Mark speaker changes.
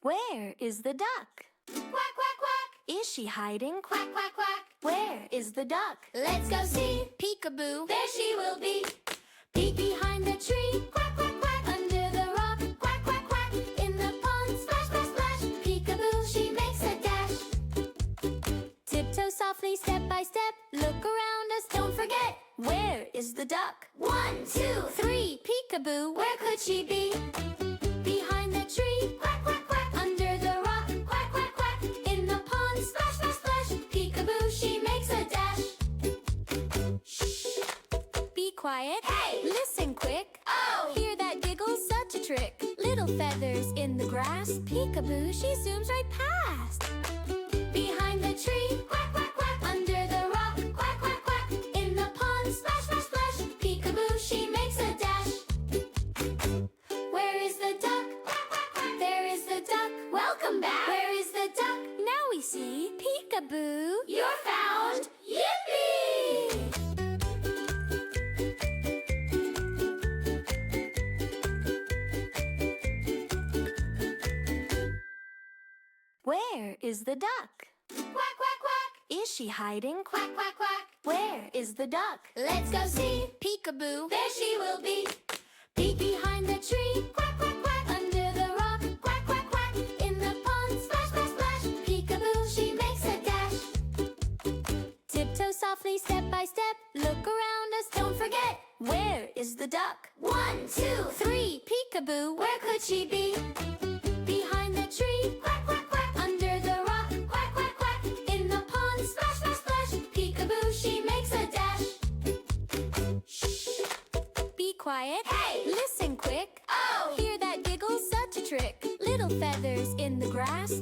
Speaker 1: Where is the duck?
Speaker 2: Quack, quack, quack.
Speaker 1: Is she hiding?
Speaker 2: Quack, quack, quack.
Speaker 1: Where is the duck?
Speaker 2: Let's go see.
Speaker 1: Peekaboo.
Speaker 2: There she will be. Peek behind the tree. Quack, quack, quack. Under the rock. Quack, quack, quack. In the pond. Splash, splash, splash. Peekaboo, she makes a dash.
Speaker 1: Tiptoe softly, step by step. Look around us, don't forget. Where is the duck?
Speaker 2: 1, 2,
Speaker 1: 3. Peekaboo.
Speaker 2: Where could she be? Behind the tree. Quack, quack, quack. Under the rock. Quack, quack, quack. In the pond. Splash, splash, splash. Peekaboo, she makes a dash. Shh.
Speaker 1: Be quiet.
Speaker 2: Hey!
Speaker 1: Listen quick.
Speaker 2: Oh!
Speaker 1: Hear that giggle? Such a trick. Little feathers in the grass. Peekaboo, she zooms right past.
Speaker 2: Behind the tree. Quack, quack, quack. Under the rock. Quack, quack, quack. In the pond. Splash, splash, splash. Peekaboo, she makes a dash. Where is the duck? Quack, quack, quack. There is the duck. Welcome back. Where is the duck?
Speaker 1: Now we see Peekaboo.
Speaker 2: You're found. Yippee!
Speaker 1: Where is the duck?
Speaker 2: Quack, quack, quack.
Speaker 1: Is she hiding?
Speaker 2: Quack, quack, quack.
Speaker 1: Where is the duck?
Speaker 2: Let's go see.
Speaker 1: Peekaboo.
Speaker 2: There she will be. Peek behind the tree. Quack, quack, quack. Under the rock. Quack, quack, quack. In the pond. Splash, splash, splash. Peekaboo, she makes a dash.
Speaker 1: Tiptoe softly, step by step. Look around us, don't forget. Where is the duck?
Speaker 2: 1, 2,
Speaker 1: 3. Peekaboo.
Speaker 2: Where could she be? Behind the tree. Quack, quack, quack. Under the rock. Quack, quack, quack. In the pond. Splash, splash, splash. Peekaboo, she makes a dash. Shh.
Speaker 1: Be quiet.
Speaker 2: Hey!
Speaker 1: Listen quick.
Speaker 2: Oh!
Speaker 1: Hear that giggle? Such a trick. Little feathers in the grass.